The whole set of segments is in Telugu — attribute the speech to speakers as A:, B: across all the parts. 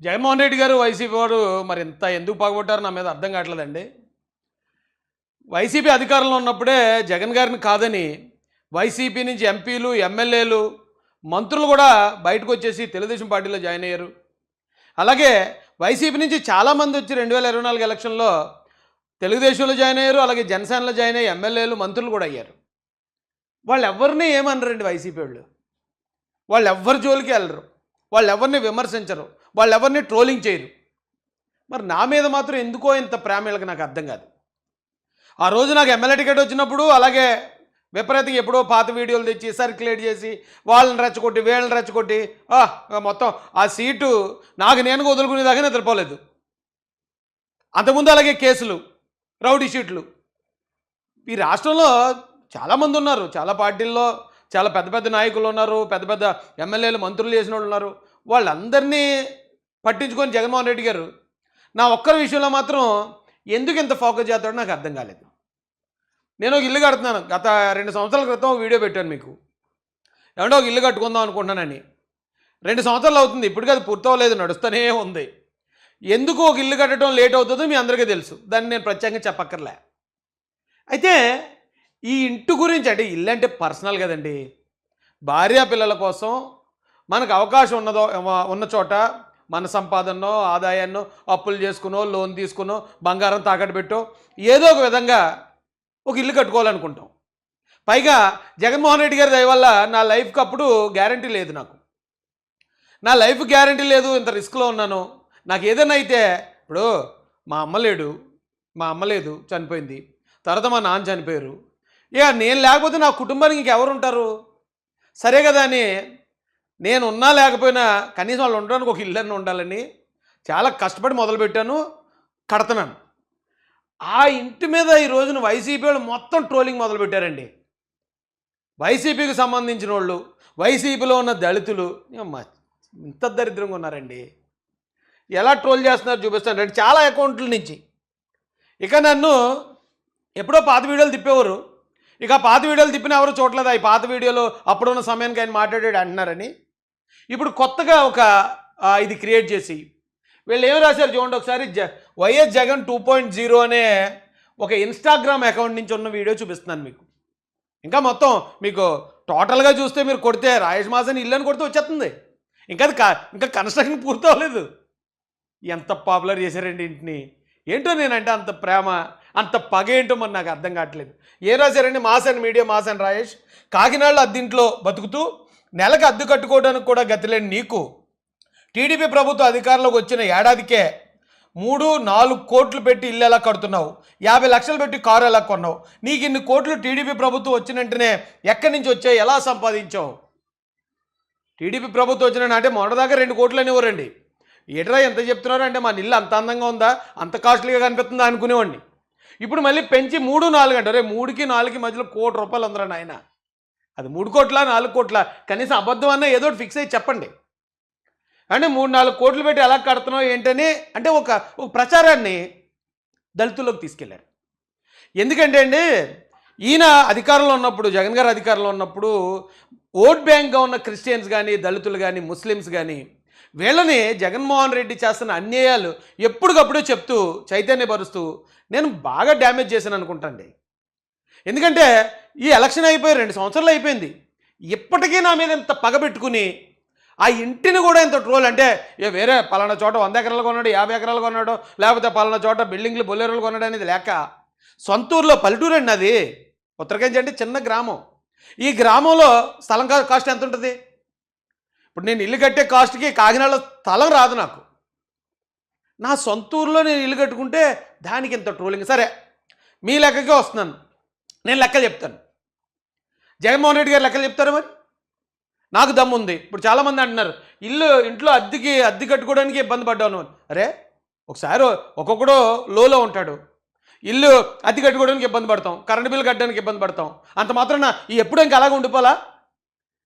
A: జగన్మోహన్ రెడ్డి గారు వైసీపీ వారు మరి ఇంత ఎందుకు పగబట్టారో నా మీద అర్థం కావట్లేదండి. వైసీపీ అధికారంలో ఉన్నప్పుడే జగన్ గారిని కాదని వైసీపీ నుంచి ఎంపీలు, ఎమ్మెల్యేలు, మంత్రులు కూడా బయటకు వచ్చేసి తెలుగుదేశం పార్టీలో జాయిన్ అయ్యారు. అలాగే వైసీపీ నుంచి చాలామంది వచ్చి 2024 ఎలక్షన్లో తెలుగుదేశంలో జాయిన్ అయ్యారు. అలాగే జనసేనలో జాయిన్ అయ్యి ఎమ్మెల్యేలు, మంత్రులు కూడా అయ్యారు. వాళ్ళు ఎవరిని ఏమనరండి వైసీపీ వాళ్ళు ఎవ్వరి జోలికి వెళ్ళరు, వాళ్ళు ఎవరిని విమర్శించరు, వాళ్ళు ఎవరిని ట్రోలింగ్ చేయరు. మరి నా మీద మాత్రం ఎందుకో ఇంత ప్రేమ వీళ్ళకి నాకు అర్థం కాదు. ఆ రోజు నాకు ఎమ్మెల్యే టికెట్ వచ్చినప్పుడు అలాగే విపరీతంగా ఎప్పుడో పాత వీడియోలు తెచ్చి సర్క్యులేట్ చేసి వాళ్ళని రెచ్చగొట్టి వీళ్ళని రెచ్చగొట్టి మొత్తం ఆ సీటు నాకు నేను వదులుకునేదాకా నిద్రపోలేదు. అంతకుముందు అలాగే కేసులు, రౌడీ షీట్లు. ఈ రాష్ట్రంలో చాలామంది ఉన్నారు, చాలా పార్టీల్లో చాలా పెద్ద పెద్ద నాయకులు ఉన్నారు, పెద్ద పెద్ద ఎమ్మెల్యేలు, మంత్రులు చేసిన వాళ్ళు ఉన్నారు. వాళ్ళందరినీ పట్టించుకొని జగన్మోహన్ రెడ్డి గారు నా ఒక్కరి విషయంలో మాత్రం ఎందుకు ఇంత ఫోకస్ చేస్తాడో నాకు అర్థం కాలేదు. నేను ఒక ఇల్లు కడుతున్నాను. గత 2 సంవత్సరాల క్రితం ఒక వీడియో పెట్టాను మీకు. ఏమంటే ఒక ఇల్లు కట్టుకుందాం అనుకుంటున్నానని. 2 సంవత్సరాలు అవుతుంది, ఇప్పటికీ అది పూర్తవలేదు, నడుస్తూనే ఉంది. ఎందుకు ఒక ఇల్లు కట్టడం లేట్ అవుతుందో మీ అందరికీ తెలుసు, దాన్ని నేను ప్రత్యేకంగా చెప్పక్కర్లే. అయితే ఈ ఇంటి గురించి, అంటే ఇల్లు అంటే పర్సనల్ కదండి. భార్య పిల్లల కోసం మనకు అవకాశం ఉన్న చోట మన సంపాదనో ఆదాయాన్నో అప్పులు చేసుకునో లోన్ తీసుకునో బంగారం తాకట్టు పెట్టో ఏదో ఒక విధంగా ఒక ఇల్లు కట్టుకోవాలనుకుంటాం. పైగా జగన్మోహన్ రెడ్డి గారి దయ వల్ల నా లైఫ్కి అప్పుడు గ్యారంటీ లేదు. నా లైఫ్ గ్యారంటీ లేదు, ఇంత రిస్క్లో ఉన్నాను. నాకు ఏదైనా అయితే, ఇప్పుడు మా అమ్మ లేదు, చనిపోయింది. తర్వాత మా నాన్న చనిపోయారు. ఇక నేను లేకపోతే నా కుటుంబానికి ఇంకెవరు ఉంటారు? సరే కదా అని నేను ఉన్నా లేకపోయినా కనీసం వాళ్ళు ఉండడానికి ఒక ఇల్లు అన్న ఉండాలని చాలా కష్టపడి మొదలుపెట్టాను, కడుతున్నాను. ఆ ఇంటి మీద ఈ రోజున వైసీపీ వాళ్ళు మొత్తం ట్రోలింగ్ మొదలుపెట్టారండి. వైసీపీకి సంబంధించిన వాళ్ళు, వైసీపీలో ఉన్న దళితులు ఇంత దరిద్రంగా ఉన్నారండి. ఎలా ట్రోల్ చేస్తున్నారు చూపిస్తాను చాలా అకౌంట్ల నుంచి. ఇక నన్ను ఎప్పుడో పాత వీడియోలు తిప్పేవారు, ఇక పాత వీడియోలు తిప్పిన ఎవరు చూడలేదు. ఈ పాత వీడియోలో అప్పుడున్న సమయానికి ఆయన మాట్లాడాడు అంటున్నారని ఇప్పుడు కొత్తగా ఒక ఇది క్రియేట్ చేసి వీళ్ళు ఏమి రాశారు చూడండి ఒకసారి. వైఎస్ జగన్ 2.0 అనే ఒక ఇన్స్టాగ్రామ్ అకౌంట్ నుంచి ఉన్న వీడియో చూపిస్తున్నాను మీకు. ఇంకా మొత్తం మీకు టోటల్గా చూస్తే మీరు కొడితే రాయేష్ మాసన్ ఇల్లు అని కొడితే వచ్చేస్తుంది. ఇంకా కన్స్ట్రక్షన్ పూర్తి అవ్వలేదు. ఎంత పాపులర్ చేశారండి ఇంటిని. ఏంటో నేనంటే అంత ప్రేమ, అంత పగ ఏంటో మరి నాకు అర్థం కావట్లేదు. ఏం రాశారండి? మాసన్ మీడియా, మాసన్ రాయేష్, కాకినాడలో అద్దెంట్లో బతుకుతూ నెలకు అద్దె కట్టుకోవడానికి కూడా గతిలేని నీకు టీడీపీ ప్రభుత్వం అధికారంలోకి వచ్చిన ఏడాదికే 3-4 కోట్లు పెట్టి ఇల్లు ఎలా కడుతున్నావు? 50 లక్షలు పెట్టి కారు ఎలా కొన్నావు? నీకు ఇన్ని కోట్లు టీడీపీ ప్రభుత్వం వచ్చిన వెంటనే ఎక్కడి నుంచి వచ్చాయి? ఎలా సంపాదించావు? టీడీపీ ప్రభుత్వం వచ్చిన అంటే మొన్నదాకా 2 కోట్లు అనేవారండి. ఏట్రా ఎంత చెప్తున్నారు అంటే, మా ఇల్లు అంత అందంగా ఉందా, అంత కాస్ట్లీగా కనిపిస్తుందా అనుకునేవాడిని. ఇప్పుడు మళ్ళీ పెంచి 3-4 అంటే 3కి 4కి మధ్యలో ₹1 కోటి ఉందరా నాయన. అది 3 కోట్ల 4 కోట్ల? కనీసం అబద్ధం అన్నా ఏదో ఒకటి ఫిక్స్ అయ్యి చెప్పండి. అంటే 3-4 కోట్లు పెట్టి ఎలా కడుతున్నావు ఏంటని అంటే ఒక ప్రచారాన్ని దళితుల్లోకి తీసుకెళ్లారు. ఎందుకంటే అండి, ఈయన అధికారంలో ఉన్నప్పుడు, జగన్ గారు అధికారంలో ఉన్నప్పుడు ఓట్ బ్యాంక్గా ఉన్న క్రిస్టియన్స్ కానీ, దళితులు కానీ, ముస్లిమ్స్ కానీ వీళ్ళని జగన్మోహన్ రెడ్డి చేస్తున్న అన్యాయాలు ఎప్పటికప్పుడు చెప్తూ చైతన్యపరుస్తూ నేను బాగా డ్యామేజ్ చేశాను అనుకుంటాండి. ఎందుకంటే ఈ ఎలక్షన్ అయిపోయి 2 సంవత్సరాలు అయిపోయింది. ఇప్పటికీ నా మీద ఇంత పగబెట్టుకుని ఆ ఇంటిని కూడా ఇంత ట్రోల్, అంటే వేరే పలానా చోట 100 ఎకరాలు కొన్నాడు, 50 ఎకరాలు కొన్నాడు, లేకపోతే పలానా చోట బిల్డింగ్లు బొల్లేరులు కొన్నాడు అనేది లేక, సొంతూరులో పల్లెటూరు అండి అది, ఉత్తరకేంచి అంటే చిన్న గ్రామం. ఈ గ్రామంలో స్థలం కాస్ట్ ఎంత ఉంటుంది? ఇప్పుడు నేను ఇల్లు కట్టే కాస్ట్కి కాకినాడలో స్థలం రాదు నాకు. నా సొంతూరులో నేను ఇల్లు కట్టుకుంటే దానికి ఇంత ట్రోలింగ్. సరే, మీ లెక్కకే వస్తున్నాను, నేను లెక్కలు చెప్తాను. జగన్మోహన్ రెడ్డి గారు లెక్కలు చెప్తారు. మరి నాకు దమ్ము ఉంది. ఇప్పుడు చాలామంది అంటున్నారు ఇంట్లో అద్దె కట్టుకోవడానికి ఇబ్బంది పడ్డాను. అరే, ఒకసారి ఒక్కొక్కడు లోలో ఉంటాడు, ఇల్లు అద్దె కట్టుకోవడానికి ఇబ్బంది పడతాం, కరెంటు బిల్లు కట్టడానికి ఇబ్బంది పడతాం. అంత మాత్రాన ఎప్పుడు ఇంకా అలాగ ఉండిపోవాలా?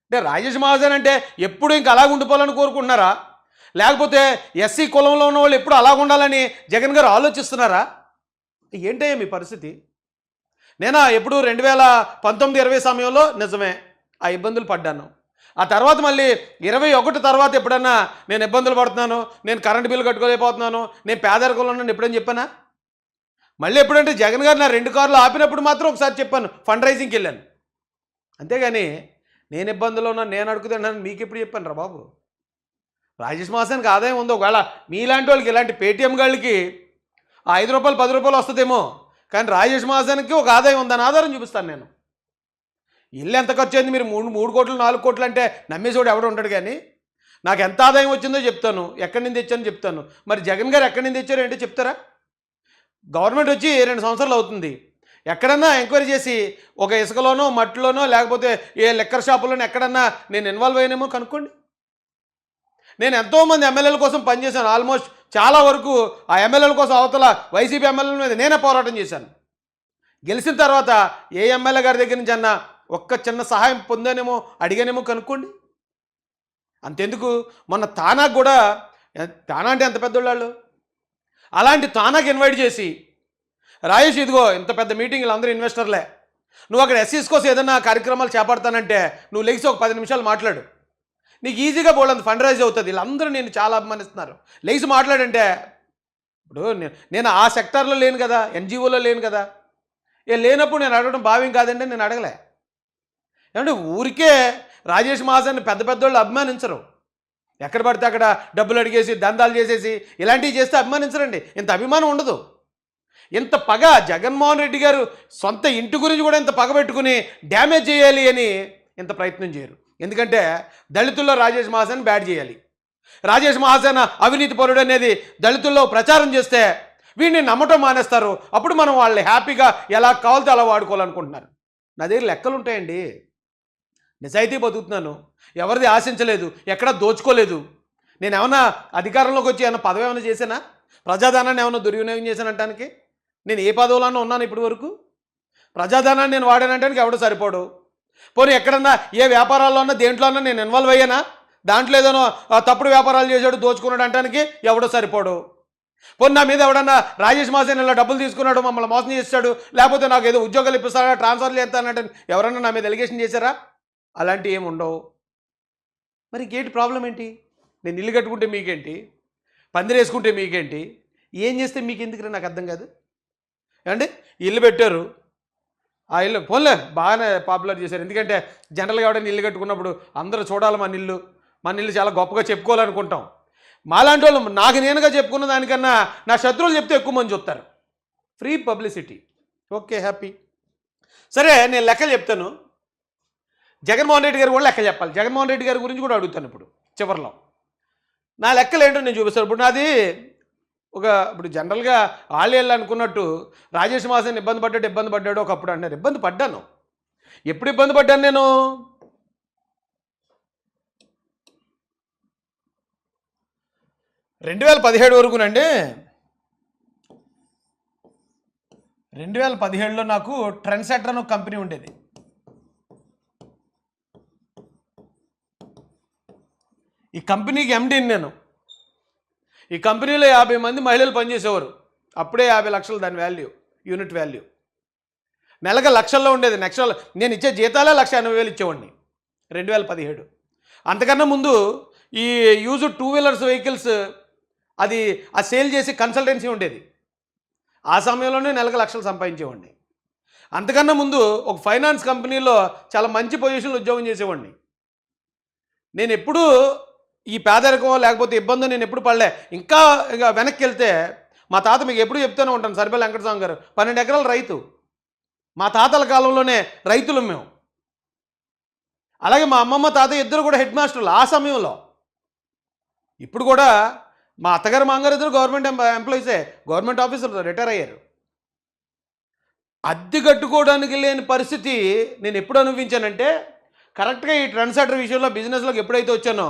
A: అంటే రాజేష్ మహాజన్ అంటే ఎప్పుడు ఇంకా అలాగ ఉండిపోవాలని కోరుకుంటున్నారా? లేకపోతే ఎస్సీ కులంలో ఉన్న వాళ్ళు ఎప్పుడు అలాగ ఉండాలని జగన్ గారు ఆలోచిస్తున్నారా? ఏంటయ్యా మీ పరిస్థితి? నేను ఎప్పుడు 2019-20 సమయంలో నిజమే ఆ ఇబ్బందులు పడ్డాను. ఆ తర్వాత మళ్ళీ 21 తర్వాత ఎప్పుడన్నా నేను ఇబ్బందులు పడుతున్నాను, నేను కరెంటు బిల్లు కట్టుకోలేకపోతున్నాను, నేను పేదరికంలో ఉన్నాను ఎప్పుడని చెప్పానా? మళ్ళీ ఎప్పుడంటే జగన్ గారు నా 2 కార్లు ఆపినప్పుడు మాత్రం ఒకసారి చెప్పాను, ఫండ్ రైజింగ్కి వెళ్ళాను. అంతేగాని నేను ఇబ్బందులో ఉన్నాను, నేను అడుగుతున్నాను మీకు ఎప్పుడు చెప్పాను రా బాబు? రాజేష్ మాసానికి ఆదాయం ఉంది. ఒకవేళ మీలాంటి వాళ్ళకి, ఇలాంటి పేటీఎం గాళ్ళకి ఆ ₹5 ₹10 వస్తుందేమో, కానీ రాజేష్ మాసానికి ఒక ఆదాయం ఉందని ఆధారం చూపిస్తాను నేను. ఇల్లు ఎంత ఖర్చు అయింది, మీరు 3 కోట్లు 4 కోట్లు అంటే నమ్మేసేవాడు ఎవడో ఉంటాడు. కానీ నాకు ఎంత ఆదాయం వచ్చిందో చెప్తాను, ఎక్కడి నుంచి తెచ్చానో చెప్తాను. మరి జగన్ గారు ఎక్కడి నుంచి తెచ్చారో ఏంటో చెప్తారా? గవర్నమెంట్ వచ్చి 2 సంవత్సరాలు అవుతుంది. ఎక్కడన్నా ఎంక్వైరీ చేసి ఒక ఇసుకలోనో మట్టిలోనో లేకపోతే ఏ లిక్కర్ షాపులోనో ఎక్కడన్నా నేను ఇన్వాల్వ్ అయ్యానేమో కనుక్కోండి. నేను ఎంతోమంది ఎమ్మెల్యేల కోసం పనిచేశాను. ఆల్మోస్ట్ చాలా వరకు ఆ ఎమ్మెల్యేల కోసం అవతల వైసీపీ ఎమ్మెల్యేల మీద నేనే పోరాటం చేశాను. గెలిచిన తర్వాత ఏ ఎమ్మెల్యే గారి దగ్గర నుంచి అన్నా ఒక్క చిన్న సహాయం పొందానేమో, అడిగానేమో కనుక్కోండి. అంతెందుకు, మొన్న తానాకు కూడా, తానా అంటే ఎంత పెద్దోళ్ళు, అలాంటి తానాకి ఇన్వైట్ చేసి, రాయేష్ ఇదిగో ఇంత పెద్ద మీటింగ్లు అందరూ ఇన్వెస్టర్లే, నువ్వు అక్కడ ఎస్సీస్ కోసం ఏదైనా కార్యక్రమాలు చేపడతానంటే నువ్వు లెగిసి ఒక 10 నిమిషాలు మాట్లాడు, నీకు ఈజీగా బోల్డంత ఫండ్ రైజ్ అవుతుంది, వీళ్ళందరూ నేను చాలా అభిమానిస్తున్నారు, లెగిసి మాట్లాడంటే. ఇప్పుడు నేను ఆ సెక్టార్లో లేను కదా, ఎన్జిఓలో లేను కదా. లేనప్పుడు నేను అడగడం భావ్యం కాదండి, నేను అడగలే. ఏమంటే ఊరికే రాజేష్ మహాజన్ పెద్ద పెద్దోళ్ళు అభిమానించరు. ఎక్కడ పడితే అక్కడ డబ్బులు అడిగేసి దందాలు చేసేసి ఇలాంటివి చేస్తే అభిమానించరండి. ఇంత అభిమానం ఉండదు. ఇంత పగ జగన్మోహన్ రెడ్డి గారు సొంత ఇంటి గురించి కూడా ఇంత పగ పెట్టుకుని డ్యామేజ్ చేయాలి అని ఇంత ప్రయత్నం చేయరు. ఎందుకంటే దళితుల్లో రాజేష్ మహాజన్ బ్యాడ్ చేయాలి, రాజేష్ మహాజన్ అవినీతి పరుడు అనేది దళితుల్లో ప్రచారం చేస్తే వీడిని నమ్మటం మానేస్తారు. అప్పుడు మనం వాళ్ళని హ్యాపీగా ఎలా కావాలితే అలా వాడుకోవాలనుకుంటున్నారు. నా దగ్గర లెక్కలు ఉంటాయండి, నిజాయితీ బతుకుతున్నాను, ఎవరిది ఆశించలేదు, ఎక్కడా దోచుకోలేదు. నేను ఏమన్నా అధికారంలోకి వచ్చి ఏమన్నా పదవి ఏమైనా చేశానా? ప్రజాధనాన్ని ఏమైనా దుర్వినియోగం చేశానంటానికి? నేను ఏ పదవులన్నా ఉన్నాను ఇప్పటి వరకు? ప్రజాధనాన్ని నేను వాడానంటానికి ఎవడో సరిపోడు. పోనీ ఎక్కడన్నా ఏ వ్యాపారాల్లో అన్నా దేంట్లో అన్నా నేను ఇన్వాల్వ్ అయ్యానా? దాంట్లో ఏదైనా తప్పుడు వ్యాపారాలు చేశాడు, దోచుకున్నాడు అంటానికి ఎవడో సరిపోడు. పోనీ నా మీద ఎవడన్నా రాజేష్ మాసేన్ ఇలా డబ్బులు తీసుకున్నాడు, మమ్మల్ని మోసం చేస్తాడు, లేకపోతే నాకు ఏదో ఉద్యోగాలు ఇప్పిస్తాడా, ట్రాన్స్ఫర్లు చేస్తానంటే ఎవరన్నా నా మీద ఎలిగేషన్ చేశారా? అలాంటివి ఏమి ఉండవు. మరి ఇంకేంటి ప్రాబ్లం ఏంటి? నేను ఇల్లు కట్టుకుంటే మీకేంటి, పందిరేసుకుంటే మీకేంటి, ఏం చేస్తే మీకు ఎందుకు నాకు అర్థం కాదు. ఏమండి ఇల్లు పెట్టారు, ఆ ఇల్లు పోన్లే బాగానే పాపులర్ చేశారు. ఎందుకంటే జనరల్గా ఎవడైనా ఇల్లు కట్టుకున్నప్పుడు అందరూ చూడాలి మన ఇల్లు చాలా గొప్పగా చెప్పుకోవాలనుకుంటాం. మాలాంటి వాళ్ళు నాకు నేనుగా చెప్పుకున్న దానికన్నా నా శత్రువులు చెప్తే ఎక్కువ మంది చెప్తారు. Free publicity. Okay, happy. సరే, నేను లెక్కలు చెప్తాను. జగన్మోహన్ రెడ్డి గారు కూడా లెక్క చెప్పాలి. జగన్మోహన్ రెడ్డి గారి గురించి కూడా అడుగుతాను ఇప్పుడు చివరిలో. నా లెక్కలు ఏంటో నేను చూపిస్తాను. ఇప్పుడు నాది ఇప్పుడు జనరల్గా వాళ్ళు అనుకున్నట్టు రాజేష్ మాసన్ ఇబ్బంది పడ్డాడు ఒకప్పుడు అన్నారు. ఇబ్బంది పడ్డాను. ఎప్పుడు ఇబ్బంది పడ్డాను నేను? 2017 వరకునండి. 2017లో నాకు ట్రెండ్ సెటర్ అని ఒక కంపెనీ ఉండేది. ఈ కంపెనీకి ఎండీని నేను. ఈ కంపెనీలో 50 మంది మహిళలు పనిచేసేవారు. అప్పుడే 50 లక్షలు దాని వాల్యూ, యూనిట్ వాల్యూ. నెలకు లక్షల్లో ఉండేది. నేను ఇచ్చే జీతాలే 1,80,000 ఇచ్చేవాడిని 2017. అంతకన్నా ముందు ఈ యూజ్డ్ 2 వీలర్స్ వెహికల్స్ అది ఆ సేల్ చేసి కన్సల్టెన్సీ ఉండేది. ఆ సమయంలోనే నెలకు లక్షలు సంపాదించేవాడిని. అంతకన్నా ముందు ఒక ఫైనాన్స్ కంపెనీలో చాలా మంచి పొజిషన్లో ఉద్యోగం చేసేవాడిని. నేను ఎప్పుడూ ఈ పేదరికం లేకపోతే ఇబ్బంది నేను ఎప్పుడు పడలే. ఇంకా వెనక్కి వెళ్తే మా తాత, మీకు ఎప్పుడు చెప్తూనే ఉంటాను, సరిపల్లి వెంకటస్వామి గారు 12 ఎకరాల రైతు. మా తాతల కాలంలోనే రైతులు మేము. అలాగే మా అమ్మమ్మ తాతయ్య ఇద్దరు కూడా హెడ్ మాస్టర్లు ఆ సమయంలో. ఇప్పుడు కూడా మా అత్తగారు మామగారు ఇద్దరు గవర్నమెంట్ ఎంప్లాయీసే, గవర్నమెంట్ ఆఫీసర్లు, రిటైర్ అయ్యారు. అద్దె కట్టుకోవడానికి లేని పరిస్థితి నేను ఎప్పుడు అనుభవించానంటే, కరెక్ట్గా ఈ ట్రెండ్ సెటర్ విషయంలో బిజినెస్లోకి ఎప్పుడైతే వచ్చానో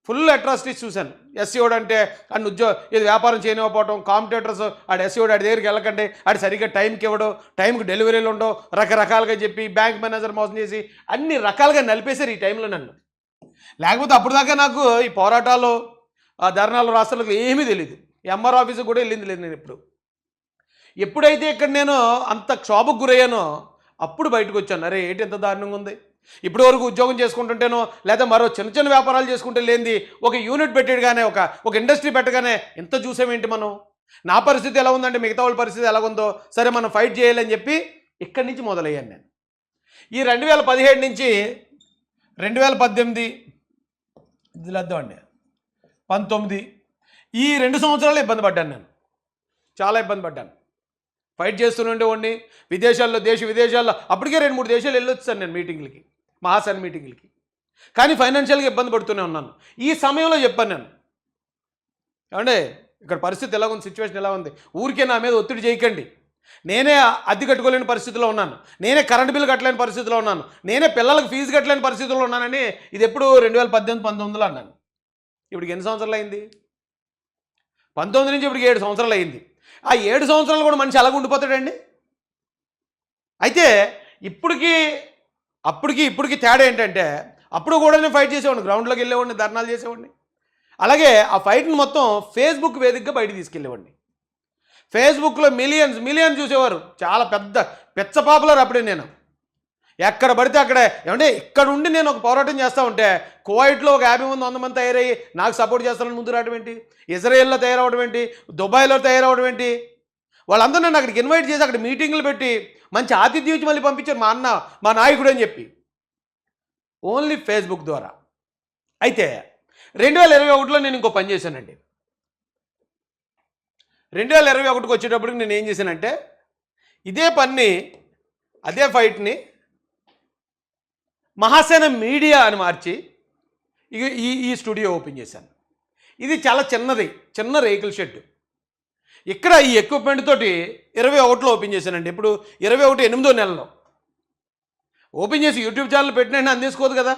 A: ఫుల్ అట్రాసిటీస్ చూశాను. ఎస్సీఓడు అంటే అన్ని ఇది వ్యాపారం చేయనివ్వకపోవడం, కాంపిటేటర్స్ ఎస్సీఓడు ఆడి దగ్గరికి వెళ్ళకండి, ఆడి సరిగ్గా టైంకి ఇవ్వడం, టైంకి డెలివరీలు ఉండవు, రకరకాలుగా చెప్పి బ్యాంక్ మేనేజర్ మోసం చేసి అన్ని రకాలుగా నలిపేశారు ఈ టైంలో నన్ను. లేకపోతే అప్పుడు దాకా నాకు ఈ పోరాటాలు, ధర్నాలు, రాష్ట్రాలకు ఏమీ తెలియదు. ఎంఆర్ ఆఫీస్కి కూడా వెళ్ళింది లేదు నేను ఎప్పుడైతే ఇక్కడ నేను అంత క్షోభకు గురయ్యానో అప్పుడు బయటకు వచ్చాను. అరే ఏంటి ఎంత దారుణంగా ఉంది, ఇప్పటి వరకు ఉద్యోగం చేసుకుంటుంటేనో లేదా మరో చిన్న చిన్న వ్యాపారాలు చేసుకుంటే లేనిది ఒక యూనిట్ పెట్టగానే ఒక ఇండస్ట్రీ పెట్టగానే ఎంత చూసామేంటి మనం. నా పరిస్థితి ఎలా ఉందంటే మిగతా వాళ్ళ పరిస్థితి ఎలా ఉందో, సరే మనం ఫైట్ చేయాలని చెప్పి ఇక్కడి నుంచి మొదలయ్యాను నేను. ఈ 2017 నుంచి 2018 ఇది లేద్దామండి 19 ఈ 2 సంవత్సరాలు ఇబ్బంది పడ్డాను నేను, చాలా ఇబ్బంది పడ్డాను. ఫైట్ చేస్తుండేవాడిని విదేశాల్లో, దేశ విదేశాల్లో, అప్పటికే 2-3 దేశాలు వెళ్ళొచ్చాను నేను మీటింగ్లకి, మహాసన్ మీటింగ్లకి. కానీ ఫైనాన్షియల్గా ఇబ్బంది పడుతూనే ఉన్నాను. ఈ సమయంలో చెప్పాను నేను, ఏమంటే ఇక్కడ పరిస్థితి ఎలా ఉంది, సిచ్యువేషన్ ఎలా ఉంది, ఊరికే నా మీద ఒత్తిడి చేయకండి. నేనే అద్దె కట్టుకోలేని పరిస్థితిలో ఉన్నాను, నేనే కరెంట్ బిల్ కట్టలేని పరిస్థితిలో ఉన్నాను, నేనే పిల్లలకు ఫీజు కట్టలేని పరిస్థితిలో ఉన్నానని ఇది ఎప్పుడు 2018-19లో అన్నాను. ఇప్పటికి ఎన్ని సంవత్సరాలు అయింది? 19 నుంచి ఇప్పటికి 7 సంవత్సరాలు అయింది. ఆ 7 సంవత్సరాలు కూడా మనిషి అలాగ ఉండిపోతాడండి. అయితే ఇప్పటికి తేడా ఏంటంటే, అప్పుడు కూడా నేను ఫైట్ చేసేవాడిని, గ్రౌండ్లోకి వెళ్ళేవాడిని, ధర్నాలు చేసేవాడిని. అలాగే ఆ ఫైట్ని మొత్తం ఫేస్బుక్ వేదికగా బయటకు తీసుకెళ్ళేవాడిని. ఫేస్బుక్లో మిలియన్స్ చూసేవారు, చాలా పెద్ద పాపులర్ అప్పుడే నేను. ఎక్కడ పడితే అక్కడే, ఏమంటే ఇక్కడ ఉండి నేను ఒక పోరాటం చేస్తూ ఉంటే కువైట్లో ఒక 50 మంది 100 మంది తయారయ్యి నాకు సపోర్ట్ చేస్తానని ముందు రావడం ఏంటి, ఇజ్రాయెల్లో తయారవడం ఏంటి, దుబాయ్లో తయారవడం ఏంటి, వాళ్ళందరూ నన్ను అక్కడికి ఇన్వైట్ చేసి అక్కడ మీటింగ్లు పెట్టి మంచి ఆతిథ్యం ఇచ్చి మళ్ళీ పంపించారు మా నాయకుడు అని చెప్పి, ఓన్లీ ఫేస్బుక్ ద్వారా. అయితే 2021లో నేను ఇంకో పని చేశానండి. 2021కి వచ్చేటప్పటికి నేను ఏం చేశానంటే, ఇదే పని, అదే ఫైట్ని మహాసేన మీడియా అని మార్చి ఈ స్టూడియో ఓపెన్ చేశాను. ఇది చాలా చిన్న రేకుల షెడ్. ఇక్కడ ఈ ఎక్విప్మెంట్ తోటి 21లో ఓపెన్ చేశానండి. ఇప్పుడు 21 8వ నెలలో ఓపెన్ చేసి యూట్యూబ్ ఛానల్ పెట్టిన అందేసుకోదు కదా,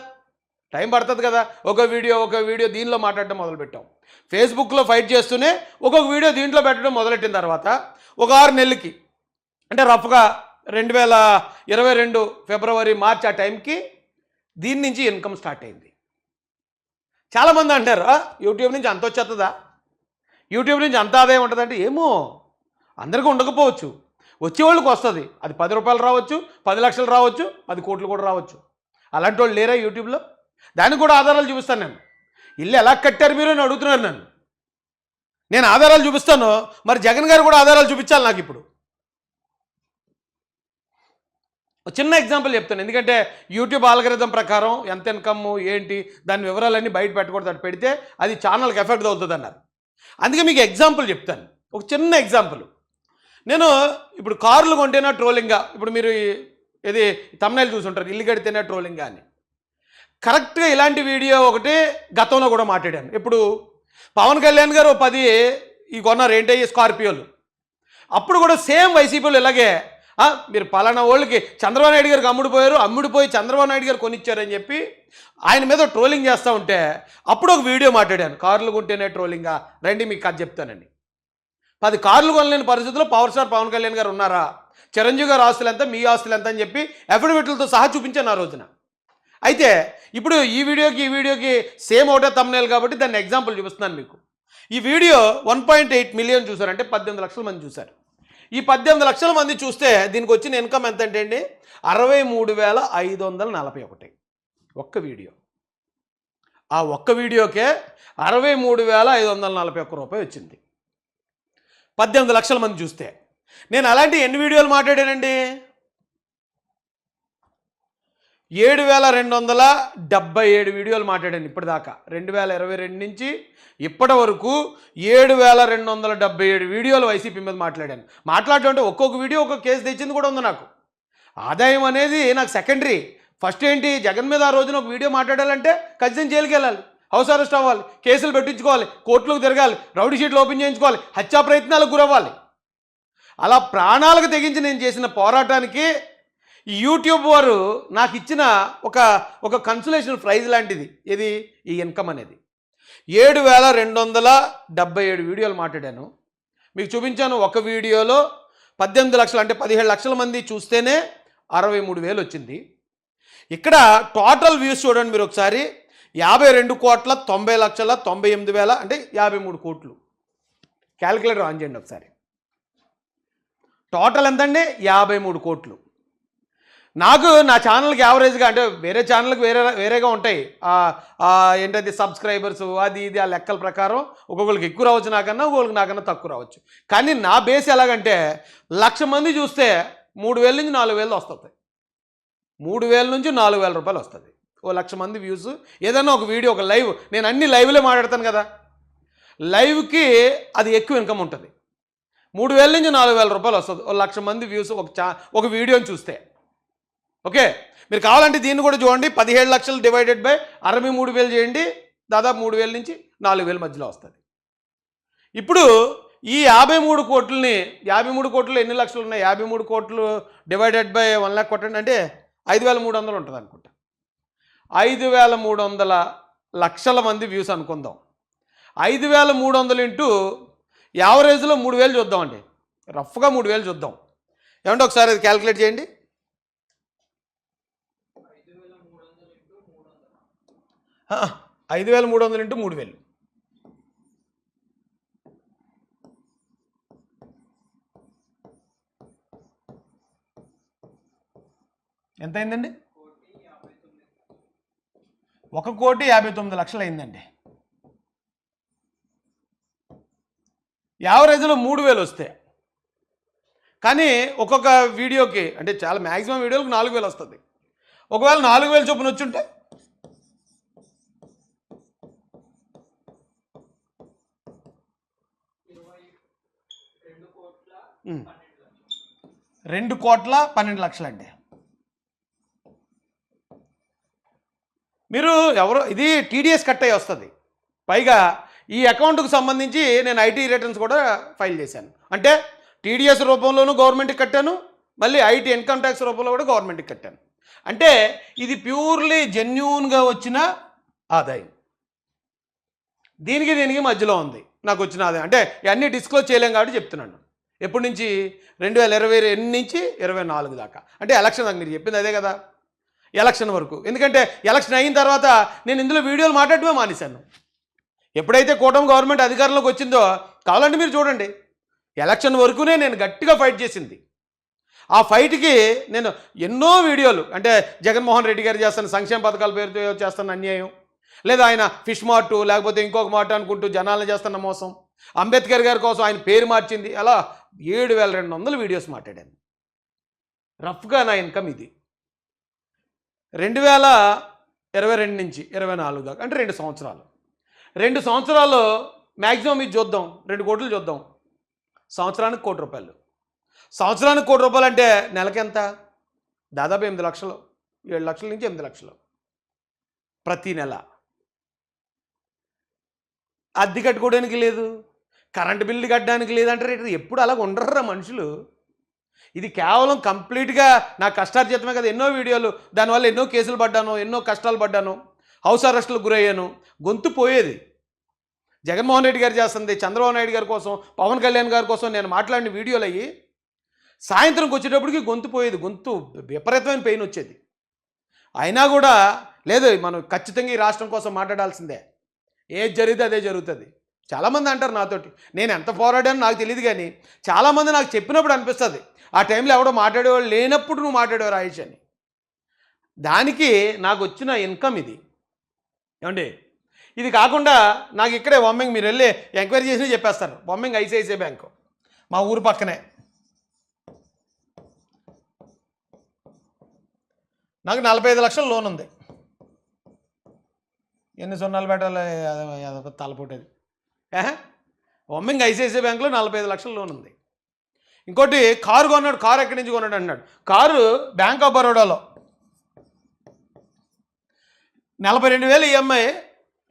A: టైం పడుతుంది కదా. ఒక వీడియో దీనిలో మాట్లాడటం మొదలుపెట్టాం. ఫేస్బుక్లో ఫైట్ చేస్తూనే ఒక్కొక్క వీడియో దీంట్లో పెట్టడం మొదలెట్టిన తర్వాత ఒక 6 నెలలకి, అంటే రఫ్గా 2022 ఫిబ్రవరి మార్చి ఆ టైంకి దీని నుంచి ఇన్కమ్ స్టార్ట్ అయింది. చాలామంది అంటారు, యూట్యూబ్ నుంచి అంత వచ్చేస్తుందా, యూట్యూబ్ నుంచి అంత ఆదాయం ఉంటుందంటే, ఏమో అందరికీ ఉండకపోవచ్చు, వచ్చేవాళ్ళకి వస్తుంది. అది 10 రూపాయలు రావచ్చు, 10 లక్షలు రావచ్చు, 10 కోట్లు కూడా రావచ్చు. అలాంటి వాళ్ళు లేరా యూట్యూబ్లో? దానికి కూడా ఆధారాలు చూపిస్తాను నేను. ఇల్లు ఎలా కట్టారు మీరు అని అడుగుతున్నారు నన్ను, నేను ఆధారాలు చూపిస్తాను. మరి జగన్ గారు కూడా ఆధారాలు చూపించాలి నాకు. ఇప్పుడు చిన్న ఎగ్జాంపుల్ చెప్తాను, ఎందుకంటే యూట్యూబ్ ఆల్గరిథం ప్రకారం ఎంత ఇన్కమ్ ఏంటి దాని వివరాలన్నీ బయట పెట్టకూడదు, అటు పెడితే అది ఛానల్కి ఎఫెక్ట్ అవుతుంది అన్నారు. అందుకే మీకు ఎగ్జాంపుల్ చెప్తాను, ఒక చిన్న ఎగ్జాంపుల్. నేను ఇప్పుడు కార్లు కొంటేనా ట్రోలింగా, ఇప్పుడు మీరు ఇది తమ్నైల్ చూసుంటారు, ఇల్లు కడితేనే ట్రోలింగా అని. కరెక్ట్గా ఇలాంటి వీడియో ఒకటి గతంలో కూడా మాట్లాడాను. ఇప్పుడు పవన్ కళ్యాణ్ గారు 10 కొన్నారు ఏంటయ్యి స్కార్పియోలు. అప్పుడు కూడా సేమ్ వైసీపీలు ఇలాగే, మీరు పలానా వాళ్ళకి చంద్రబాబు నాయుడు గారికి అమ్ముడిపోయి చంద్రబాబు నాయుడు గారు కొనిచ్చారని చెప్పి ఆయన మీద ట్రోలింగ్ చేస్తూ ఉంటే అప్పుడు ఒక వీడియో మాట్లాడాను, కార్లు కొంటేనే ట్రోలింగా, రండి మీకు కథ చెప్తానండి. 10 కార్లు కొనలేని పరిస్థితుల్లో పవర్ స్టార్ పవన్ కళ్యాణ్ గారు ఉన్నారా, చిరంజీవి గారు ఆస్తులు ఎంత, మీ ఆస్తులు ఎంత అని చెప్పి అఫిడవిట్లతో సహా చూపించాను ఆ రోజున. అయితే ఇప్పుడు ఈ వీడియోకి సేమ్ ఒకటే తమ్నైల్ కాబట్టి దాన్ని ఎగ్జాంపుల్ చూపిస్తున్నాను మీకు. ఈ వీడియో 1.8 మిలియన్ చూసారంటే 18 లక్షల మంది చూశారు. ఈ 18 లక్షల మంది చూస్తే దీనికి వచ్చిన ఇన్కమ్ ఎంత అంటే అండి 63,541 ఒక్క వీడియో. ఆ ఒక్క వీడియోకే 63,541 రూపాయలు వచ్చింది 18 లక్షల మంది చూస్తే. నేను అలాంటి ఎన్ని వీడియోలు మాట్లాడానండి? 7,277 వీడియోలు మాట్లాడాను ఇప్పటిదాకా. 2022 నుంచి ఇప్పటి వరకు 7,277 వీడియోలు వైసీపీ మీద మాట్లాడటం అంటే ఒక్కొక్క వీడియో ఒక్కొక్క కేసు తెచ్చింది కూడా ఉంది నాకు. ఆదాయం అనేది నాకు సెకండరీ. ఫస్ట్ ఏంటి, జగన్ మీద ఆ రోజున ఒక వీడియో మాట్లాడాలంటే ఖచ్చితంగా జైలుకి వెళ్ళాలి, హౌస్ అరెస్ట్ అవ్వాలి, కేసులు పెట్టించుకోవాలి, కోర్టులకు తిరగాలి, రౌడీ షీట్లు ఓపెన్ చేయించుకోవాలి, హత్యా ప్రయత్నాలకు గురవ్వాలి. అలా ప్రాణాలకు తెగించి నేను చేసిన పోరాటానికి యూట్యూబ్ వారు నాకు ఇచ్చిన ఒక కన్సలేషన్ ప్రైజ్ లాంటిది ఇది ఈ ఇన్కమ్ అనేది. 7,277 వీడియోలు మాట్లాడాను, మీకు చూపించాను. ఒక వీడియోలో 18 లక్షలు అంటే 17 లక్షల మంది చూస్తేనే 63,000 వచ్చింది. ఇక్కడ టోటల్ వ్యూస్ చూడండి మీరు ఒకసారి, 52,90,98,000 అంటే 53 కోట్లు. క్యాలిక్యులేటర్ ఆన్ చేయండి ఒకసారి. టోటల్ ఎంతండి? 53 కోట్లు. నాకు నా ఛానల్కి యావరేజ్గా అంటే వేరే ఛానల్కి వేరేగా ఉంటాయి ఏంటది సబ్స్క్రైబర్స్ అది ఇది ఆ లెక్కల ప్రకారం ఒక్కొక్కరికి ఎక్కువ రావచ్చు నాకన్నా నాకన్నా తక్కువ రావచ్చు. కానీ నా బేస్ ఎలాగంటే 1,00,000 మంది చూస్తే 3,000 నుంచి 4,000 వస్తుంది. 3,000 నుంచి 4,000 రూపాయలు వస్తుంది. 1,00,000 మంది వ్యూస్ ఏదైనా ఒక వీడియో ఒక లైవ్, నేను అన్ని లైవ్లే మాట్లాడతాను కదా, లైవ్కి అది ఎక్కువ ఇన్కమ్ ఉంటుంది. 3,000 నుంచి 4,000 రూపాయలు వస్తుంది 1,00,000 మంది వ్యూస్ ఒక వీడియోని చూస్తే. ఓకే, మీరు కావాలంటే దీన్ని కూడా చూడండి. 17 లక్షలు డివైడెడ్ బై 63,000 చేయండి, దాదాపు 3,000 నుంచి 4,000 మధ్యలో వస్తుంది. ఇప్పుడు ఈ 53 కోట్లని 53 కోట్లు ఎన్ని లక్షలు ఉన్నాయి? 53 కోట్లు డివైడెడ్ బై 1 లక్ష కొట్టండి అంటే 5,300 ఉంటుంది అనుకుంటా. 5,300 లక్షల మంది వ్యూస్ అనుకుందాం. 5,300 ఇంటూ యావరేజ్లో 3,000 చూద్దామండి, రఫ్గా 3,000 చూద్దాం. ఏమంటే ఒకసారి అది క్యాలిక్యులేట్ చేయండి. 5,300 ఇంటూ 3,000 ఎంత అయిందండి? 1,59,00,000 అయిందండి. యావరేజ్లో 3,000 వస్తే, కానీ ఒక్కొక్క వీడియోకి అంటే చాలా మ్యాక్సిమం వీడియోలకు 4,000 వస్తుంది. ఒకవేళ 4,000 చొప్పున వచ్చుంటే 2,12,00,000 అండి. మీరు ఎవరో ఇది టీడీఎస్ కట్ అయ్యి వస్తుంది. పైగా ఈ అకౌంట్కు సంబంధించి నేను ఐటీ రిటర్న్స్ కూడా ఫైల్ చేశాను. అంటే టీడీఎస్ రూపంలోనూ గవర్నమెంట్కి కట్టాను, మళ్ళీ ఐటీ ఇన్కమ్ ట్యాక్స్ రూపంలో కూడా గవర్నమెంట్కి కట్టాను. అంటే ఇది ప్యూర్లీ జెన్యూన్గా వచ్చిన ఆదాయం. దీనికి మధ్యలో ఉంది నాకు వచ్చిన ఆదాయం. అంటే ఇవన్నీ డిస్క్లోజ్ చేయలేం కాబట్టి చెప్తున్నాను. ఎప్పటి నుంచి? 2022 నుంచి 24 దాకా, అంటే ఎలక్షన్ దాకా. మీరు చెప్పింది అదే కదా, ఎలక్షన్ వరకు. ఎందుకంటే ఎలక్షన్ అయిన తర్వాత నేను ఇందులో వీడియోలు మాట్లాడటమే మానేశాను. ఎప్పుడైతే కూటమి గవర్నమెంట్ అధికారంలోకి వచ్చిందో, కావాలంటే మీరు చూడండి, ఎలక్షన్ వరకునే నేను గట్టిగా ఫైట్ చేసింది. ఆ ఫైట్కి నేను ఎన్నో వీడియోలు, అంటే జగన్మోహన్ రెడ్డి గారు చేస్తున్న సంక్షేమ పథకాల పేరుతో చేస్తున్న అన్యాయం, లేదా ఆయన ఫిష్ మార్టు లేకపోతే ఇంకొక మాట అనుకుంటూ జనాలను చేస్తున్న మోసం, అంబేద్కర్ గారి కోసం ఆయన పేరు మార్చింది, అలా 7,200 వీడియోస్ మాట్లాడాను. రఫ్గా నా ఇన్కమ్ ఇది 2022 నుంచి 24 దాకా, అంటే 2 సంవత్సరాలు. 2 సంవత్సరాలు మ్యాక్సిమం ఇది చూద్దాం, 2 కోట్లు చూద్దాం. సంవత్సరానికి 1 కోటి రూపాయలు. సంవత్సరానికి 1 కోటి రూపాయలు అంటే నెలకి ఎంత? దాదాపు 8 లక్షలు, 7 లక్షల నుంచి 8 లక్షలు ప్రతి నెల. అద్దె కట్టుకోవడానికి లేదు, కరెంటు బిల్లు కట్టడానికి లేదంటారు. ఎప్పుడు అలాగ ఉండర్రా మనుషులు. ఇది కేవలం కంప్లీట్గా నా కష్టార్జితమే కదా. ఎన్నో వీడియోలు, దానివల్ల ఎన్నో కేసులు పడ్డాను, ఎన్నో కష్టాలు పడ్డాను, హౌస్ అరెస్టులకు గురయ్యాను, గొంతు పోయేది. జగన్మోహన్ రెడ్డి గారు చేస్తుంది, చంద్రబాబు నాయుడు గారి కోసం, పవన్ కళ్యాణ్ గారి కోసం నేను మాట్లాడిన వీడియోలు అయ్యి సాయంత్రంకి వచ్చేటప్పటికి గొంతు పోయేది, గొంతు విపరీతమైన పెయిన్ వచ్చేది. అయినా కూడా లేదు, మనం ఖచ్చితంగా ఈ రాష్ట్రం కోసం మాట్లాడాల్సిందే, ఏది జరిగితే అదే జరుగుతుంది. చాలామంది అంటారు నాతోటి, నేను ఎంత పోరాడానో నాకు తెలియదు, కానీ చాలామంది నాకు చెప్పినప్పుడు అనిపిస్తుంది, ఆ టైంలో ఎవడో మాట్లాడేవాళ్ళు లేనప్పుడు నువ్వు మాట్లాడేవారు ఆయుష్ అని. దానికి నాకు వచ్చిన ఇన్కమ్ ఇది. ఏమండి, ఇది కాకుండా నాకు ఇక్కడే బొమ్మింగ్, మీరు వెళ్ళి ఎంక్వైరీ చేసి చెప్పేస్తారు, బొమ్మింగ్ ఐసిఐసిఐ బ్యాంకు మా ఊరు పక్కనే. నాకు 45 లక్షల లోన్ ఉంది. ఎన్ని సున్నాలు పెట్టాలి, అదొక తలపోటేది. బొమ్మింగ్ ఐసిఐసిఐ బ్యాంకులో 45 లక్షల లోన్ ఉంది. ఇంకోటి కారు కొన్నాడు. కారు ఎక్కడి నుంచి కొన్నాడు అన్నాడు. కారు బ్యాంక్ ఆఫ్ బరోడాలో 42,000 ఈఎంఐ,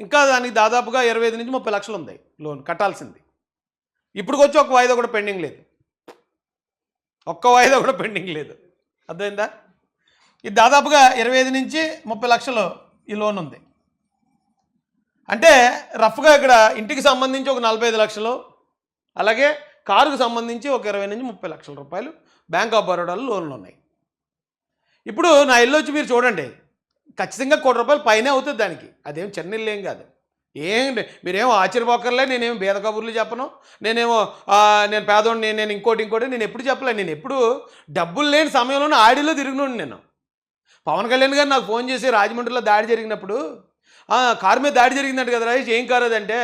A: ఇంకా దానికి దాదాపుగా 25 నుంచి 30 లక్షలు ఉంది లోన్ కట్టాల్సింది. ఇప్పుడు వచ్చి ఒక వాయిదా కూడా పెండింగ్ లేదు, ఒక్క వాయిదా కూడా పెండింగ్ లేదు. అర్థమైందా? ఇది దాదాపుగా 25 నుంచి 30 లక్షలు ఈ లోన్ ఉంది. అంటే రఫ్గా ఇక్కడ ఇంటికి సంబంధించి ఒక 45 లక్షలు, అలాగే కారుకు సంబంధించి ఒక 20 నుంచి 30 లక్షల రూపాయలు బ్యాంక్ ఆఫ్ బరోడాలో లోన్లు ఉన్నాయి. ఇప్పుడు నా ఇల్లు వచ్చి మీరు చూడండి, ఖచ్చితంగా 1 కోటి రూపాయలు పైనే అవుతుంది దానికి. అదేం చిన్న ఇల్లు ఏం కాదు. మీరేమో ఆశ్చర్యపోకర్లే, నేనేమో బేద కబుర్లు చెప్పను, నేను పేదోడిని, నేను ఇంకోటి నేను ఎప్పుడు చెప్పలే. నేను ఎప్పుడు డబ్బులు లేని సమయంలోనే ఆడిలో తిరిగినోండి. నేను పవన్ కళ్యాణ్ గారు నాకు ఫోన్ చేసి రాజమండ్రిలో దాడి జరిగినప్పుడు కారు మీద దాడి జరిగిందంట కదా రాజేష్, ఏం కారు అదంటే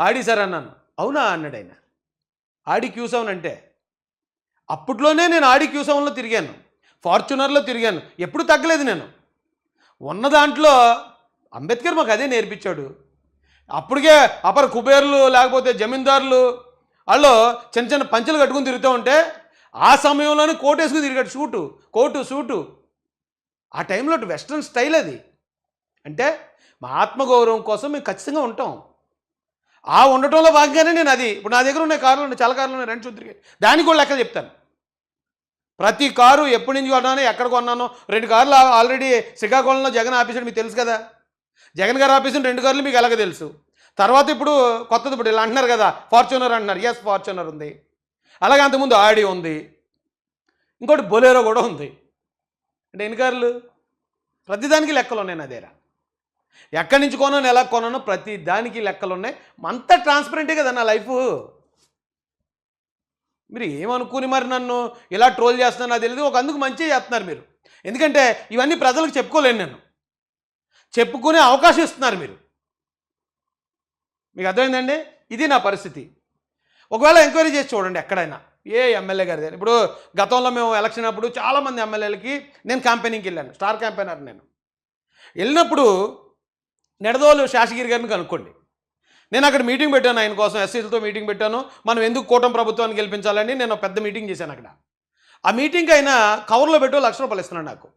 A: ఆడి సార్ అన్నాను. అవునా అన్నాడు ఆయన. ఆడి Q7 అంటే అప్పట్లోనే నేను ఆడి Q7లో తిరిగాను, ఫార్చునర్లో తిరిగాను, ఎప్పుడు తగ్గలేదు నేను. ఉన్న దాంట్లో అంబేద్కర్ మాకు అదే నేర్పించాడు. అప్పటికే అపర కుబేర్లు లేకపోతే జమీందారులు వాళ్ళు చిన్న చిన్న పంచెలు కట్టుకుని తిరుగుతూ ఉంటే ఆ సమయంలోనే కోట్ వేసుకుని తిరిగాడు, కోటు సూటు. ఆ టైంలో వెస్ట్రన్ స్టైల్ అది. అంటే మా ఆత్మగౌరవం కోసం మేము ఖచ్చితంగా ఉంటాం. ఆ ఉండటంలో భాగంగానే నేను అది ఇప్పుడు నా దగ్గర ఉన్న కార్లు ఉన్నాయి, చాలా కార్లు ఉన్నాయి, రెండు చూద్దరికి దానికి కూడా లెక్క చెప్తాను. ప్రతి కారు ఎప్పటి నుంచి కొన్నానో, ఎక్కడ కొన్నానో. 2 కార్లు ఆల్రెడీ శ్రీకాకుళంలో జగన్ ఆఫీసు మీకు తెలుసు కదా. జగన్ గారు ఆఫీసు 2 కార్లు మీకు ఎలాగ తెలుసు. తర్వాత ఇప్పుడు కొత్తది ఇప్పుడు ఇలా అంటున్నారు కదా ఫార్చునర్ అంటున్నారు. ఎస్, ఫార్చునర్ ఉంది, అలాగే అంతకుముందు ఆడి ఉంది, ఇంకోటి బొలేరో కూడా ఉంది. అంటే ఎన్ని కార్లు? ప్రతిదానికి లెక్కలు ఉన్నాయి నా దగ్గర. ఎక్కడి నుంచి కొన్నాను, ఎలా కొన్నానో ప్రతి దానికి లెక్కలు ఉన్నాయి. అంతా ట్రాన్స్పరెంటే కదా నా లైఫ్. మీరు ఏమనుకుని మరి నన్ను ఇలా ట్రోల్ చేస్తున్నా నాకు తెలియదు. ఒక అందుకు మంచిగా చేస్తున్నారు మీరు. ఎందుకంటే ఇవన్నీ ప్రజలకు చెప్పుకోలేను నేను, చెప్పుకునే అవకాశం ఇస్తున్నారు మీరు. మీకు అర్థమైందండి? ఇది నా పరిస్థితి. ఒకవేళ ఎంక్వైరీ చేసి చూడండి ఎక్కడైనా ఏ ఎమ్మెల్యే గారి దగ్గర. ఇప్పుడు గతంలో మేము ఎలక్షన్ అప్పుడు చాలామంది ఎమ్మెల్యేలకి నేను క్యాంపెయినింగ్కి వెళ్ళాను, స్టార్ క్యాంపెయినర్ నేను. వెళ్ళినప్పుడు నిడదవోలు శాసగిరి గారిని కనుక్కోండి. నేను అక్కడ మీటింగ్ పెట్టాను, ఆయన కోసం ఎస్సీలతో మీటింగ్ పెట్టాను. మనం ఎందుకు కూటమి ప్రభుత్వాన్ని గెలిపించాలని నేను పెద్ద మీటింగ్ చేశాను అక్కడ. ఆ మీటింగ్కి ఆయన కవర్లో పెట్టు ₹1,00,000 ఇస్తున్నాడు నాకు.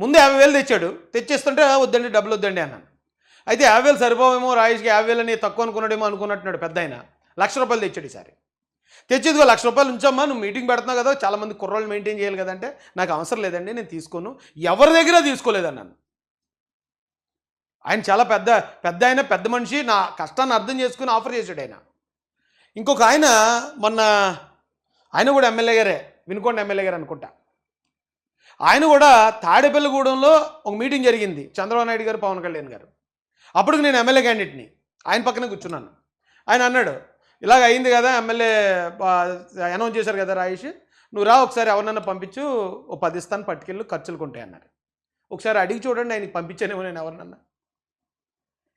A: ముందు 50,000 తెచ్చాడు. తెచ్చిస్తుంటే వద్దండి, డబ్బులు వద్దండి అన్నాను. అయితే 50,000 సరిపోవేమో, రాయేష్కి 50,000 అని తక్కువ అనుకున్నాడేమో అనుకున్నట్టున్నాడు పెద్ద ఆయన. ₹1,00,000 తెచ్చాడు ఈసారి. తెచ్చేదిగో ₹1,00,000 ఉంచమ్మా, నువ్వు మీటింగ్ పెడుతున్నావు కదా, చాలామంది కుర్రోళ్ళు మెయింటైన్ చేయాలి కదంటే, నాకు అవసరం లేదండి, నేను తీసుకోను, ఎవరి దగ్గర తీసుకోలేదన్నాను. ఆయన చాలా పెద్ద ఆయన, పెద్ద మనిషి, నా కష్టాన్ని అర్థం చేసుకుని ఆఫర్ చేశాడు ఆయన. ఇంకొక ఆయన మొన్న, ఆయన కూడా ఎమ్మెల్యే గారే, వినుకొండ ఎమ్మెల్యే గారు అనుకుంటా. ఆయన కూడా తాడేపల్లిగూడెంలో ఒక మీటింగ్ జరిగింది, చంద్రబాబు నాయుడు గారు, పవన్ కళ్యాణ్ గారు. అప్పటికి నేను ఎమ్మెల్యే క్యాండిడేట్ని, ఆయన పక్కనే కూర్చున్నాను. ఆయన అన్నాడు, ఇలాగ అయింది కదా, ఎమ్మెల్యే అనౌన్స్ చేశారు కదా రాయేష్, నువ్వు రా ఒకసారి ఎవరినన్నా పంపించు, ఓ 10 ఇస్తాను పట్టుకెళ్ళు, ఖర్చులకు ఉంటాయి అన్నారు. ఒకసారి అడిగి చూడండి, ఆయనకి పంపించానేమో నేను ఎవరినన్నా.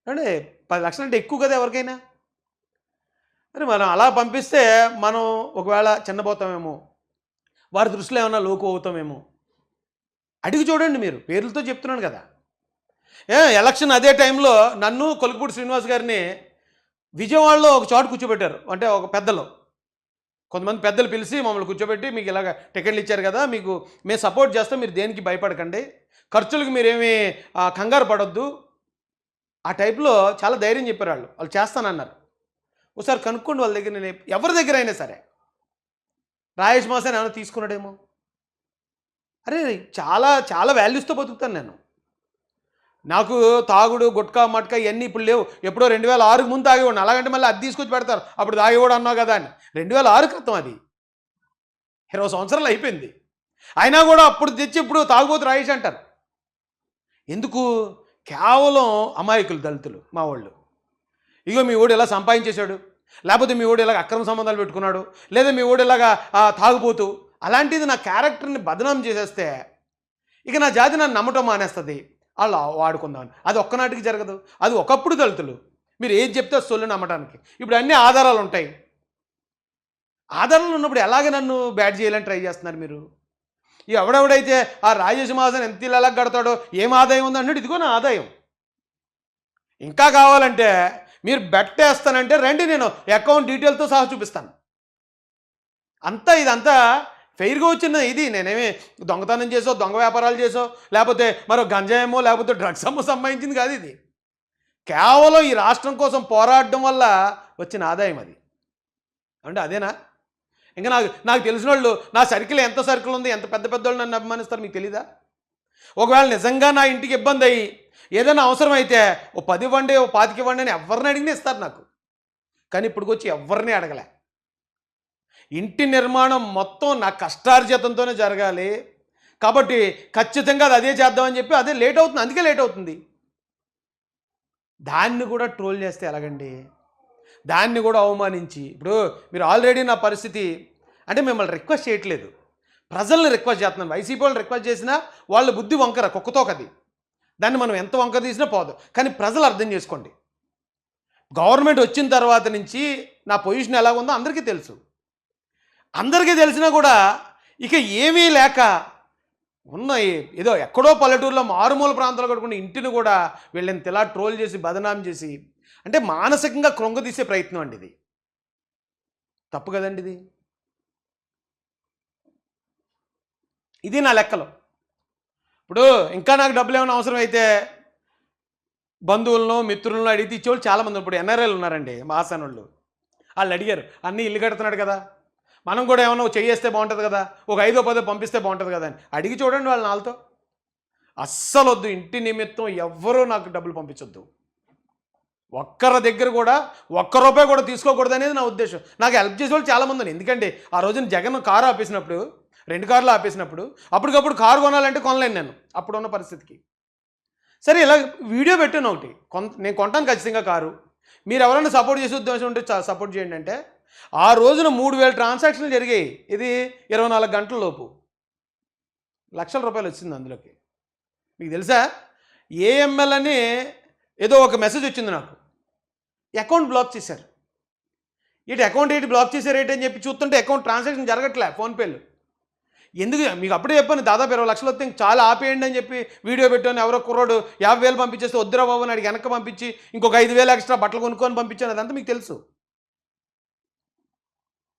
A: అంటే 10 లక్షలు అంటే ఎక్కువ కదా ఎవరికైనా. మరి మనం అలా పంపిస్తే మనం ఒకవేళ చిన్నపోతామేమో, వారి దృష్టిలో ఏమన్నా లోకు అవుతామేమో. అడిగి చూడండి, మీరు పేర్లతో చెప్తున్నాను కదా. ఎలక్షన్ అదే టైంలో నన్ను, కొలుకుపూడి శ్రీనివాస్ గారిని విజయవాడలో ఒక చోటు కూర్చోబెట్టారు. అంటే ఒక పెద్దలు, కొంతమంది పెద్దలు పిలిచి మమ్మల్ని కూర్చోబెట్టి, మీకు ఇలాగ టికెట్లు ఇచ్చారు కదా, మీకు మేము సపోర్ట్ చేస్తాం, మీరు దేనికి భయపడకండి, ఖర్చులకు మీరేమీ కంగారు పడొద్దు. ఆ టైప్లో చాలా ధైర్యం చెప్పారు వాళ్ళు చేస్తానన్నారు. ఒకసారి కనుక్కోండి వాళ్ళ దగ్గర, నేను ఎవరి దగ్గర అయినా సరే. రాయేష్ మాసాన్ని ఏమైనా తీసుకున్నాడేమో. అరే చాలా చాలా వాల్యూస్తో బతుకుతాను నేను. నాకు తాగుడు, గుట్కా, మట్కా ఇవన్నీ ఇప్పుడు లేవు. ఎప్పుడో 2006కి ముందు తాగేవాడిని. అలాగంటే మళ్ళీ అది తీసుకొచ్చి పెడతారు, అప్పుడు తాగేవాడు అన్నావు కదా అని. 2006 క్రితం, అది 20 సంవత్సరాలు అయిపోయింది. అయినా కూడా అప్పుడు తెచ్చి ఇప్పుడు తాగుబోతు రాయేష్ అంటారు. ఎందుకు? కేవలం అమాయకులు, దళితులు మా వాళ్ళు. ఇగో మీ ఓడు ఇలా సంపాదించేశాడు, లేకపోతే మీ ఓడు ఇలాగ అక్రమ సంబంధాలు పెట్టుకున్నాడు, లేదా మీ ఓడు ఇలాగా తాగుపోతూ, అలాంటిది నా క్యారెక్టర్ని బదనాం చేసేస్తే ఇక నా జాతి నన్ను నమ్మటం మానేస్తుంది, వాళ్ళు వాడుకుందామని. అది ఒక్కనాటికి జరగదు. అది ఒకప్పుడు దళితులు, మీరు ఏది చెప్తే సొల్లు నమ్మటానికి. ఇప్పుడు అన్ని ఆధారాలు ఉంటాయి. ఆధారాలు ఉన్నప్పుడు ఎలాగ నన్ను బ్యాడ్ చేయాలని ట్రై చేస్తున్నారు మీరు. ఎవడెవడైతే ఆ రాజేష్ మాసన్ ఎంత ఇలా కడతాడో, ఏం ఆదాయం ఉంది అన్నాడు, ఇదిగో నా ఆదాయం. ఇంకా కావాలంటే మీరు బెట్టేస్తానంటే రండి, నేను అకౌంట్ డీటెయిల్తో సహా చూపిస్తాను. ఇదంతా ఫెయిర్గా వచ్చిన ఇది. నేనేమి దొంగతనం చేసో, దొంగ వ్యాపారాలు చేసో, లేకపోతే మరో గంజాయేమో, లేకపోతే డ్రగ్స్ అమ్మో సంబంధించింది కాదు ఇది. కేవలం ఈ రాష్ట్రం కోసం పోరాడడం వల్ల వచ్చిన ఆదాయం అది. అంటే అదేనా? ఇంకా నాకు తెలిసిన వాళ్ళు, నా సర్కిల్ ఎంత సర్కిల్ ఉంది, ఎంత పెద్ద వాళ్ళు నన్ను అభిమానిస్తారు మీకు తెలీదా? ఒకవేళ నిజంగా నా ఇంటికి ఇబ్బంది అయ్యి ఏదైనా అవసరం అయితే ఓ 10 ఇవ్వండి, ఓ 25 ఇవ్వండి అని ఎవరిని అడిగినా ఇస్తారు నాకు. కానీ ఇప్పుడుకొచ్చి ఎవరిని అడగలే. ఇంటి నిర్మాణం మొత్తం నా కష్టార్జితంతోనే జరగాలి కాబట్టి ఖచ్చితంగా అదే చేద్దామని చెప్పి అదే లేట్ అవుతుంది, అందుకే లేట్ అవుతుంది. దాన్ని కూడా ట్రోల్ చేస్తే ఎలాగండి? దాన్ని కూడా అవమానించి, ఇప్పుడు మీరు ఆల్రెడీ నా పరిస్థితి, అంటే మిమ్మల్ని రిక్వెస్ట్ చేయట్లేదు, ప్రజల్ని రిక్వెస్ట్ చేస్తున్నాను. వైసీపీ వాళ్ళని రిక్వెస్ట్ చేసినా వాళ్ళ బుద్ధి వంకర కుక్కతోకది. దాన్ని మనం ఎంత వంకర తీసినా పోదు. కానీ ప్రజలు అర్థం చేసుకోండి. గవర్నమెంట్ వచ్చిన తర్వాత నుంచి నా పొజిషన్ ఎలా ఉందో అందరికీ తెలుసు. అందరికీ తెలిసినా కూడా ఇక ఏమీ లేక ఉన్న ఏదో ఎక్కడో పల్లెటూరులో మారుమూల ప్రాంతాలు కట్టుకున్న ఇంటిని కూడా వీళ్ళని ఇలా ట్రోల్ చేసి బదనాం చేసి అంటే మానసికంగా కృంగదీసే ప్రయత్నం అండి ఇది. తప్పు కదండి ఇది. ఇది నా లెక్కలో. ఇప్పుడు ఇంకా నాకు డబ్బులు ఏమైనా అవసరం అయితే బంధువులను మిత్రులను అడిగితే ఇచ్చేవాళ్ళు చాలామంది. ఇప్పుడు ఎన్ఆర్ఐలు ఉన్నారండి మా ఆసానోళ్ళు. వాళ్ళు అడిగారు, అన్నీ ఇల్లు కడుతున్నాడు కదా, మనం కూడా ఏమన్నా చేయేస్తే బాగుంటుంది కదా, ఒక 5-10 పంపిస్తే బాగుంటుంది కదా అని అడిగి చూడండి వాళ్ళ నాళ్ళతో. అస్సలు వద్దు, ఇంటి నిమిత్తం ఎవ్వరూ నాకు డబ్బులు పంపించొద్దు. ఒక్కరి దగ్గర కూడా ఒక్క రూపాయి కూడా తీసుకోకూడదు అనేది నా ఉద్దేశం. నాకు హెల్ప్ చేసే వాళ్ళు చాలామంది ఉన్నారు. ఎందుకంటే ఆ రోజున జగన్ కారు ఆపేసినప్పుడు, 2 కార్లు ఆపేసినప్పుడు అప్పటికప్పుడు కారు కొనాలంటే కొనలేను నేను అప్పుడున్న పరిస్థితికి. సరే ఇలా వీడియో పెట్టాను ఒకటి, నేను కొంటాను ఖచ్చితంగా కారు, మీరు ఎవరైనా సపోర్ట్ చేసే ఉద్దేశం ఉంటే సపోర్ట్ చేయండి అంటే ఆ రోజున 3000 ట్రాన్సాక్షన్లు జరిగాయి. ఇది 24 గంటల లోపు లక్షల రూపాయలు వచ్చింది అందులోకి. మీకు తెలుసా ఏఎంఎల్ అని ఏదో ఒక మెసేజ్ వచ్చింది నాకు, అకౌంట్ బ్లాక్ చేశారు. అకౌంట్ బ్లాక్ చేశారు అని చెప్పి చూస్తుంటే అకౌంట్ ట్రాన్సాక్షన్ జరగట్లే ఫోన్పేలు. ఎందుకు మీకు అప్పుడే చెప్పాను, దాదాపు 20 లక్షలు వస్తే చాలా ఆపేయండి అని చెప్పి వీడియో పెట్టాను. ఎవరో కుర్రోడు 50,000 పంపించేస్తే వద్దురా బాబు అని వెనక్కి పంపించి ఇంకొక 5,000 ఎక్స్ట్రా బట్టలు కొనుక్కొని పంపించాను. అదంతా మీకు తెలుసు.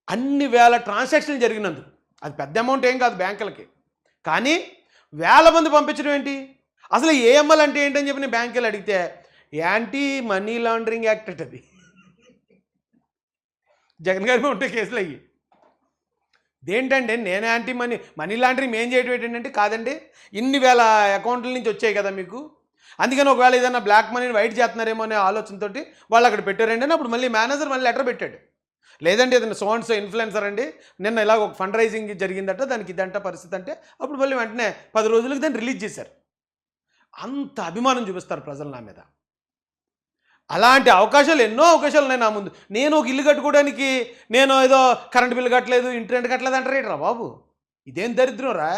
A: అన్ని వేల ట్రాన్సాక్షన్లు జరిగినందుకు అది పెద్ద అమౌంట్ ఏం కాదు బ్యాంకులకి, కానీ వేల మంది పంపించడం ఏంటి, అసలు ఏఎంఎల్ అంటే ఏంటని చెప్పి నేను బ్యాంకులు అడిగితే యాంటీ మనీ లాండరింగ్ యాక్ట్ అది. జగన్ గారి ఉంటే కేసులు అయ్యి ఇదేంటంటే నేను యాంటీ మనీ లాండరింగ్ ఏం చేయడం ఏంటంటే కాదండి, ఇన్ని వేల అకౌంట్ల నుంచి వచ్చాయి కదా మీకు, అందుకని ఒకవేళ ఏదైనా బ్లాక్ మనీని వైట్ చేస్తున్నారేమో అనే ఆలోచనతో వాళ్ళు అక్కడ పెట్టారండి అని అప్పుడు మళ్ళీ మేనేజర్ మళ్ళీ లెటర్ పెట్టాడు. లేదంటే ఏదైనా సో ఇన్ఫ్లుయెన్సర్ అండి, నిన్న ఇలా ఒక ఫండ్ రైజింగ్ జరిగిందట, దానికి ఇదంట పరిస్థితి అంటే అప్పుడు మళ్ళీ వెంటనే 10 రోజులకి దాన్ని రిలీజ్ చేశారు. అంత అభిమానం చూపిస్తారు ప్రజలు నా మీద. అలాంటి అవకాశాలు ఎన్నో అవకాశాలు ఉన్నాయి నా ముందు. నేను ఒక ఇల్లు కట్టుకోవడానికి నేను ఏదో కరెంట్ బిల్లు కట్టలేదు, ఇంటర్నెట్ కట్టలేదు అంటారు ఏంట్రా బాబు, ఇదేం దరిద్రం రా.